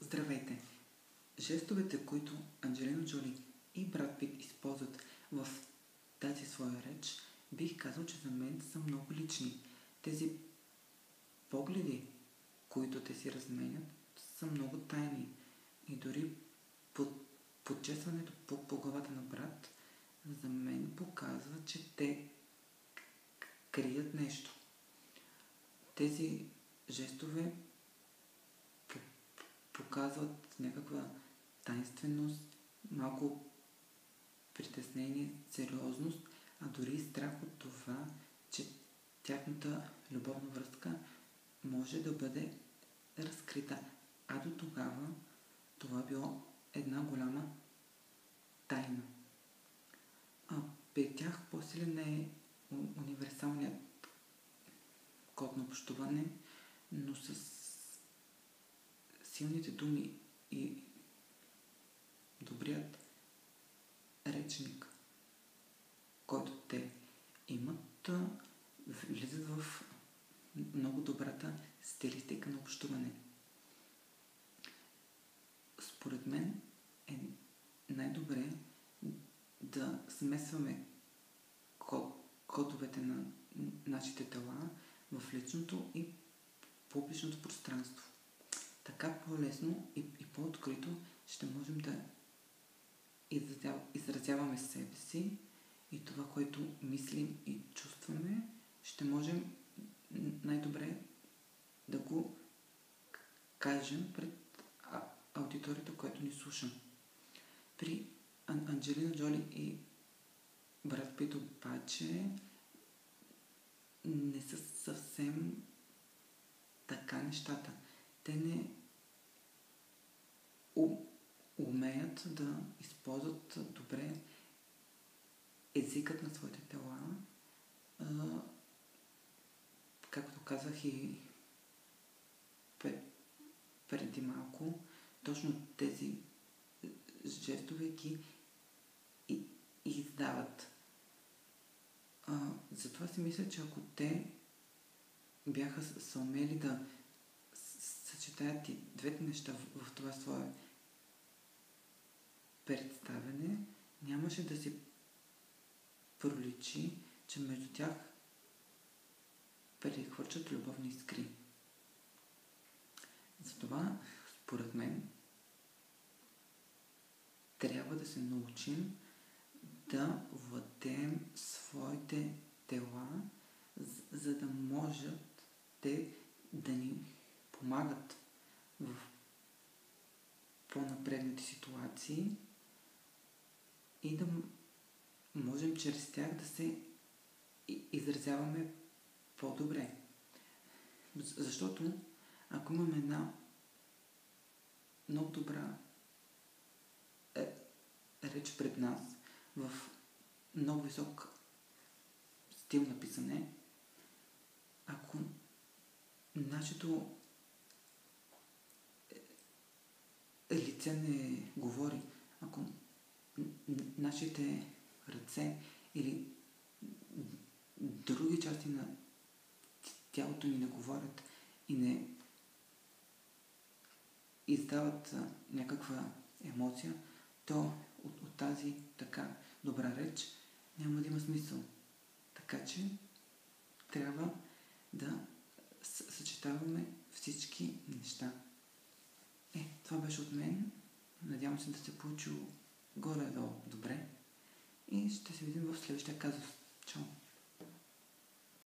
Здравейте! Жестовете, които Анджелина Джоли и Брад Пит използват в тази своя реч, бих казал, че за мен са много лични. Тези погледи, които те си разменят, са много тайни. И дори подчестването по главата на Брад, за мен показва, че те крият нещо. Тези жестове показват някаква тайнственост, малко притеснение, сериозност, а дори и страх от това, че тяхната любовна връзка може да бъде разкрита. А до тогава това било една голяма тайна. При тях по-силен е универсалният код на общуване, но с силните думи и добрият речник, който те имат, влизат в много добрата стилистика на общуване. Според мен е най-добре да смесваме кодовете на нашите тела в личното и публичното пространство. Така по-лесно и по-открито ще можем да изразяваме себе си и това, което мислим и чувстваме, ще можем най-добре да го кажем пред аудиторията, която ни слуша. При Анджелина Джоли и Брад Пит обаче не са съвсем така нещата. Те не умеят да използват добре езикът на своите тела. Както казах и преди малко, точно тези жестове ги издават. Затова си мисля, че ако те бяха съумели да съчетаят и двете неща в това свое представяне, нямаше да си проличи, че между тях прехвърчат любовни искри. Затова, според мен, трябва да се научим да владеем своите тела, за да можат те да ни помагат в по-напредните ситуации и да можем чрез тях да се изразяваме по-добре. Защото ако имаме една много добра реч пред нас в много висок стил на писане, ако нашето лице не говори, ако нашите ръце или други части на тялото ни не говорят и не издават някаква емоция, то от тази така добра реч няма да има смисъл. Така че трябва да съчетаваме всички неща. Това беше от мен. Надявам се да се получило горе-долу добре и ще се видим в следващия казус. Чао!